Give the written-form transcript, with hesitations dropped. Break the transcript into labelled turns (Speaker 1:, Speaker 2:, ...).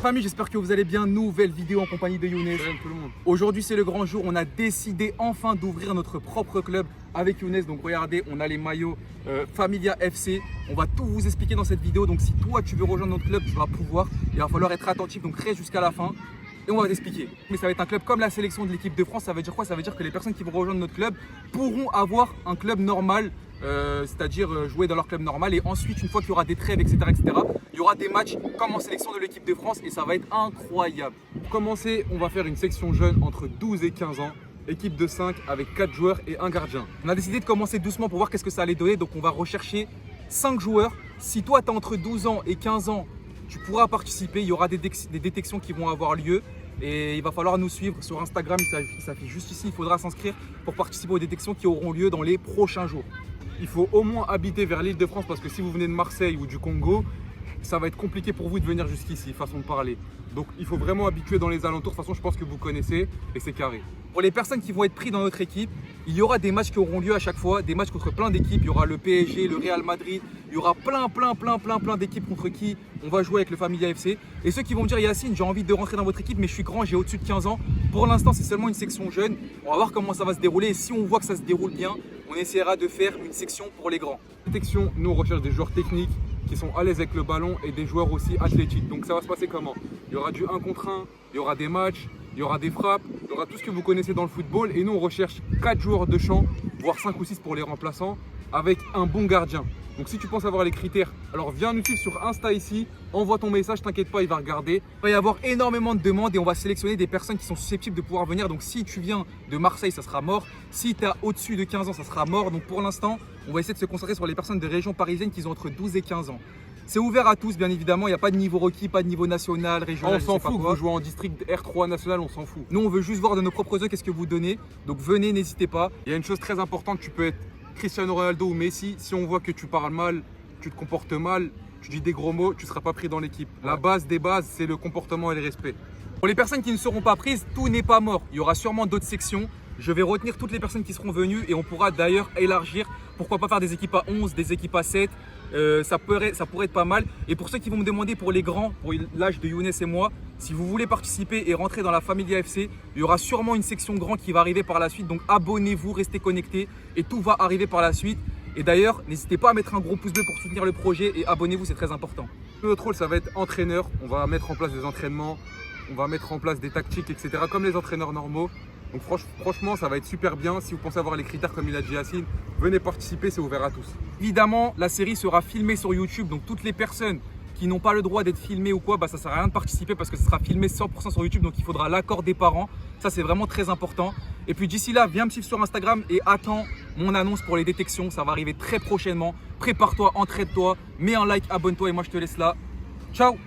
Speaker 1: famille, j'espère que vous allez bien. Nouvelle vidéo en compagnie de Younes.
Speaker 2: Salut tout le monde.
Speaker 1: Aujourd'hui c'est le grand jour, on a décidé enfin d'ouvrir notre propre club avec Younes. Donc regardez, on a les maillots Familia FC. On va tout vous expliquer dans cette vidéo. Donc si toi tu veux rejoindre notre club, tu vas pouvoir. Il va falloir être attentif, donc reste jusqu'à la fin. Et on va t'expliquer. Mais ça va être un club comme la sélection de l'équipe de France. Ça veut dire quoi? Ça veut dire que les personnes qui vont rejoindre notre club pourront avoir un club normal, c'est-à-dire jouer dans leur club normal. Et ensuite, une fois qu'il y aura des trêves, etc., il y aura des matchs comme en sélection de l'équipe de France et ça va être incroyable.
Speaker 2: Pour commencer, on va faire une section jeune entre 12 et 15 ans. Équipe de 5 avec 4 joueurs et un gardien.
Speaker 1: On a décidé de commencer doucement pour voir qu'est-ce que ça allait donner. Donc on va rechercher 5 joueurs. Si toi, tu es entre 12 ans et 15 ans, tu pourras participer. Il y aura des détections qui vont avoir lieu. Et il va falloir nous suivre sur Instagram, il s'affiche juste ici, il faudra s'inscrire pour participer aux détections qui auront lieu dans les prochains jours.
Speaker 2: Il faut au moins habiter vers l'île de France parce que si vous venez de Marseille ou du Congo, ça va être compliqué pour vous de venir jusqu'ici, façon de parler. Donc il faut vraiment habituer dans les alentours, de toute façon je pense que vous connaissez et c'est carré.
Speaker 1: Pour les personnes qui vont être prises dans notre équipe, il y aura des matchs qui auront lieu à chaque fois, des matchs contre plein d'équipes. Il y aura le PSG, le Real Madrid, il y aura plein d'équipes contre qui on va jouer avec le Familia FC. Et ceux qui vont me dire Yacine, j'ai envie de rentrer dans votre équipe mais je suis grand, j'ai au-dessus de 15 ans. Pour l'instant c'est seulement une section jeune, on va voir comment ça va se dérouler et si on voit que ça se déroule bien, on essaiera de faire une section pour les grands.
Speaker 2: Détection, nous on recherche des joueurs techniques qui sont à l'aise avec le ballon et des joueurs aussi athlétiques. Donc ça va se passer comment? Il y aura du 1 contre 1, il y aura des matchs, il y aura des frappes, il y aura tout ce que vous connaissez dans le football. Et nous on recherche 4 joueurs de champ, voire 5 ou 6 pour les remplaçants, avec un bon gardien. Donc si tu penses avoir les critères, alors viens nous suivre sur Insta ici, envoie ton message, t'inquiète pas, il va regarder.
Speaker 1: Il va y avoir énormément de demandes et on va sélectionner des personnes qui sont susceptibles de pouvoir venir. Donc si tu viens de Marseille, ça sera mort. Si tu as au-dessus de 15 ans, ça sera mort. Donc pour l'instant, on va essayer de se concentrer sur les personnes de région parisienne qui ont entre 12 et 15 ans. C'est ouvert à tous, bien évidemment, il n'y a pas de niveau requis, pas de niveau national, régional.
Speaker 2: On s'en fout, que vous jouez en district R3 national, on s'en fout.
Speaker 1: Nous, on veut juste voir de nos propres yeux qu'est-ce que vous donnez. Donc venez, n'hésitez pas.
Speaker 2: Il y a une chose très importante, tu peux être Cristiano Ronaldo ou Messi. Si on voit que tu parles mal, tu te comportes mal, tu dis des gros mots, tu ne seras pas pris dans l'équipe. La base des bases, c'est le comportement et le respect.
Speaker 1: Pour les personnes qui ne seront pas prises, tout n'est pas mort. Il y aura sûrement d'autres sections. Je vais retenir toutes les personnes qui seront venues et on pourra d'ailleurs élargir. Pourquoi pas faire des équipes à 11, des équipes à 7. Ça pourrait être pas mal. Et pour ceux qui vont me demander pour les grands, pour l'âge de Younes et moi, si vous voulez participer et rentrer dans la Familia FC, il y aura sûrement une section grand qui va arriver par la suite. Donc abonnez-vous, restez connectés et tout va arriver par la suite. Et d'ailleurs, n'hésitez pas à mettre un gros pouce bleu pour soutenir le projet et abonnez-vous, c'est très important.
Speaker 2: Notre rôle, ça va être entraîneur. On va mettre en place des entraînements, on va mettre en place des tactiques, etc. comme les entraîneurs normaux. Donc franchement, ça va être super bien. Si vous pensez avoir les critères comme il a dit Yacine, venez participer, c'est ouvert à tous.
Speaker 1: Évidemment, la série sera filmée sur YouTube, donc toutes les personnes qui n'ont pas le droit d'être filmées ou quoi, ça ne sert à rien de participer parce que ce sera filmé 100% sur YouTube, donc il faudra l'accord des parents. Ça, c'est vraiment très important. Et puis d'ici là, viens me suivre sur Instagram et attends mon annonce pour les détections. Ça va arriver très prochainement. Prépare-toi, entraîne-toi, mets un like, abonne-toi et moi je te laisse là. Ciao!